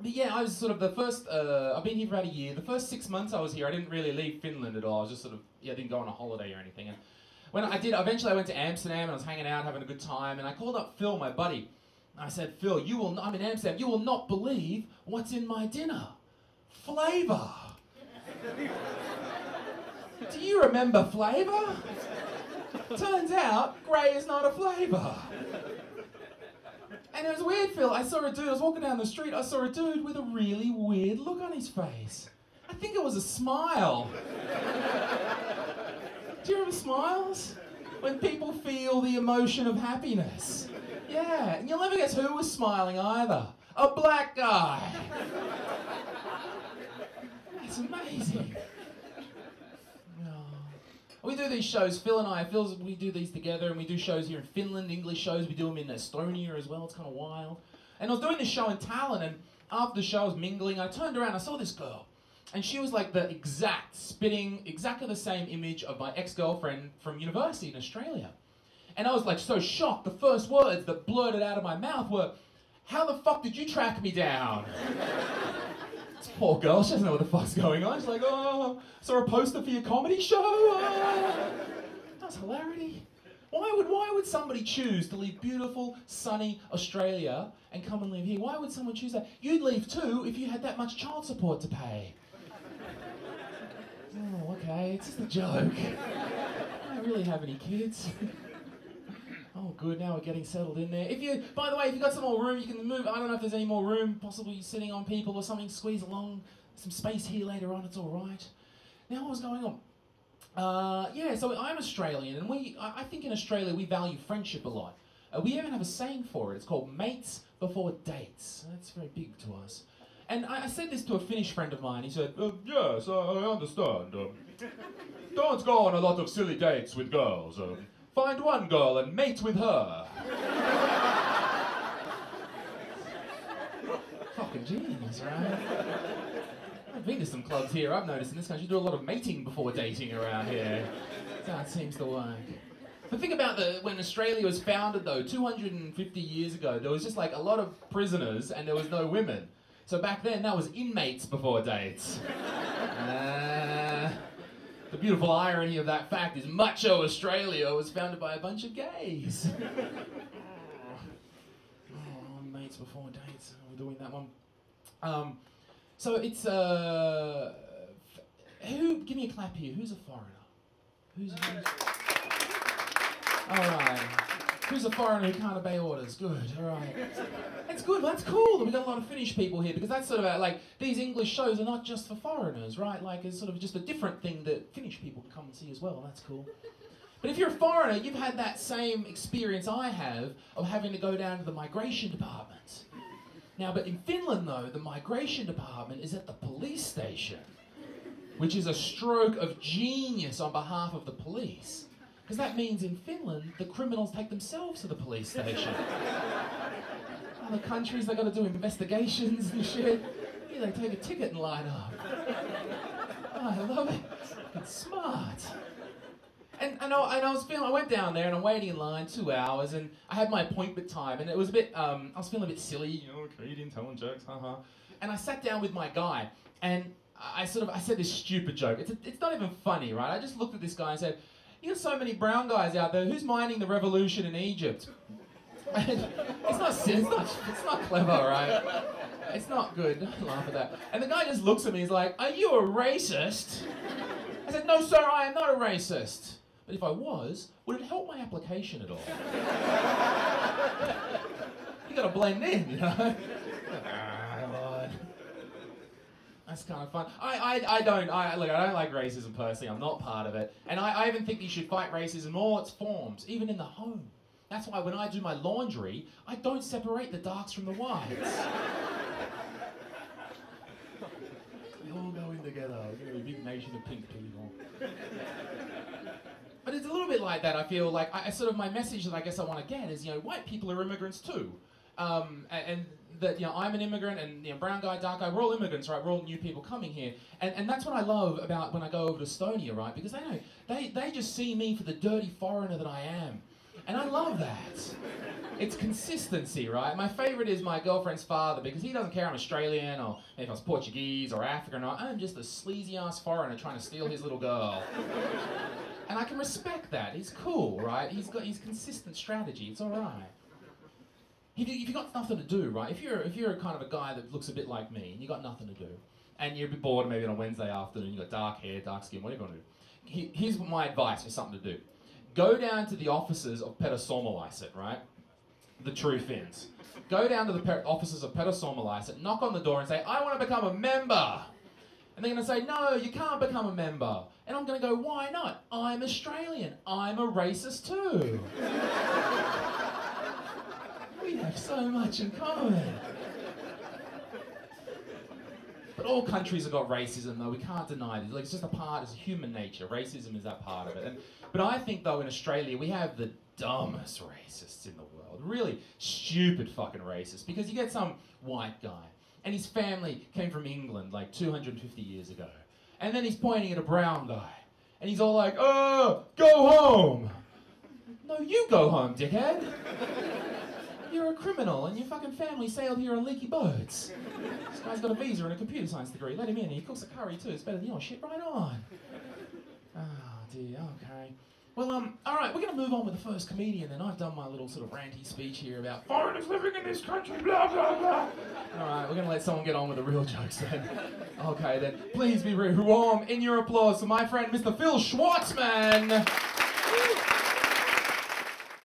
But yeah, I was sort of the first. I've been here for about a year. The first 6 months I was here, I didn't really leave Finland at all. I was just sort of I didn't go on a holiday or anything. And when I did, eventually I went to Amsterdam and I was hanging out, having a good time. And I called up Phil, my buddy. And I said, Phil, I'm in Amsterdam. You will not believe what's in my dinner. Flavour. Do you remember flavour? Turns out, grey is not a flavour. And it was weird, Phil. I saw a dude, I was walking down the street, I saw a dude with a really weird look on his face. I think it was a smile. Do you remember smiles? When people feel the emotion of happiness. Yeah, and you'll never guess who was smiling either. A black guy. That's amazing. We do these shows, Phil and I, we do these together, and we do shows here in Finland, English shows, we do them in Estonia as well, it's kind of wild. And I was doing this show in Tallinn, and after the show I was mingling, I turned around, I saw this girl, and she was like the exactly the same image of my ex-girlfriend from university in Australia. And I was like so shocked, the first words that blurted out of my mouth were, "How the fuck did you track me down?" Poor girl, she doesn't know what the fuck's going on. She's like, "Oh, saw a poster for your comedy show." Oh. That's hilarity. Why would somebody choose to leave beautiful, sunny Australia and come and live here? Why would someone choose that? You'd leave too if you had that much child support to pay. Oh, okay, it's just a joke. I don't really have any kids. Oh, good, now we're getting settled in there. By the way, if you've got some more room, you can move. I don't know if there's any more room, possibly sitting on people or something, squeeze along. Some space here later on, it's all right. Now, what was going on? So I'm Australian, and I think in Australia we value friendship a lot. We even have a saying for it. It's called mates before dates. That's very big to us. And I said this to a Finnish friend of mine. He said, "Yes, I understand. Don't go on a lot of silly dates with girls. Find one girl and mate with her." Fucking genius, right? I've been to some clubs here, I've noticed in this country you do a lot of mating before dating around here. That seems to work. But think about when Australia was founded though, 250 years ago, there was just like a lot of prisoners and there was no women. So back then, that was inmates before dates. The beautiful irony of that fact is macho Australia was founded by a bunch of gays. Mates before dates, we're doing that one. So it's, give me a clap here, who's a foreigner? Who's alright. Who's a foreigner who can't obey orders? Good, alright. That's good, that's cool that we've got a lot of Finnish people here, because that's sort of like, these English shows are not just for foreigners, right? Like, it's sort of just a different thing that Finnish people can come and see as well, that's cool. But if you're a foreigner, you've had that same experience I have of having to go down to the migration department. Now, but in Finland though, the migration department is at the police station, which is a stroke of genius on behalf of the police. Because that means in Finland, the criminals take themselves to the police station. Other countries, they got to do investigations and shit. Yeah, they take a ticket and line up. Oh, I love it. It's smart. And I went down there and I'm waiting in line 2 hours and I had my appointment time and it was a bit, I was feeling a bit silly, you know, Canadian telling jokes, haha. And I sat down with my guy and I said this stupid joke. It's not even funny, right? I just looked at this guy and said, "You got so many brown guys out there, who's minding the revolution in Egypt?" It's not clever, right? It's not good, don't laugh at that. And the guy just looks at me, he's like, "Are you a racist?" I said, "No sir, I am not a racist. But if I was, would it help my application at all?" You gotta blend in, you know? That's kind of fun. I don't like racism personally. I'm not part of it. And I even think you should fight racism in all its forms, even in the home. That's why when I do my laundry, I don't separate the darks from the whites. We all go in together. We're a big nation of pink people. But it's a little bit like that, I feel like. My message that I guess I want to get is, you know, white people are immigrants too. And that, you know, I'm an immigrant and, you know, brown guy, dark guy, we're all immigrants, right? We're all new people coming here. And that's what I love about when I go over to Estonia, right? Because they just see me for the dirty foreigner that I am. And I love that. It's consistency, right? My favourite is my girlfriend's father because he doesn't care I'm Australian or if I was Portuguese or African or I'm just a sleazy-ass foreigner trying to steal his little girl. And I can respect that. He's cool, right? He's got his consistent strategy. It's all right. If you've got nothing to do, right? If you're kind of a guy that looks a bit like me and you've got nothing to do, and you're a bit bored maybe on a Wednesday afternoon, you've got dark hair, dark skin, what are you going to do? Here's my advice for something to do. Go down to the offices of Pedersormeliset, right? The true Finns. Go down to the offices of Pedersormeliset, knock on the door and say, I want to become a member. And they're going to say, no, you can't become a member. And I'm going to go, why not? I'm Australian. I'm a racist too. We have so much in common. But all countries have got racism, though. We can't deny this. Like, it's just a part, it's human nature. Racism is that part of it. But I think, though, in Australia, we have the dumbest racists in the world. Really stupid fucking racists. Because you get some white guy, and his family came from England like 250 years ago. And then he's pointing at a brown guy. And he's all like, go home. No, you go home, dickhead. You're a criminal and your fucking family sailed here on leaky boats. This guy's got a visa and a computer science degree. Let him in. He cooks a curry too. It's better than yours. Shit, right on. Oh dear, okay. Well, all right, we're going to move on with the first comedian then. I've done my little sort of ranty speech here about foreigners living in this country, blah, blah, blah. All right, we're going to let someone get on with the real jokes then. Okay then, please be warm in your applause for my friend Mr. Phil Schwartzman.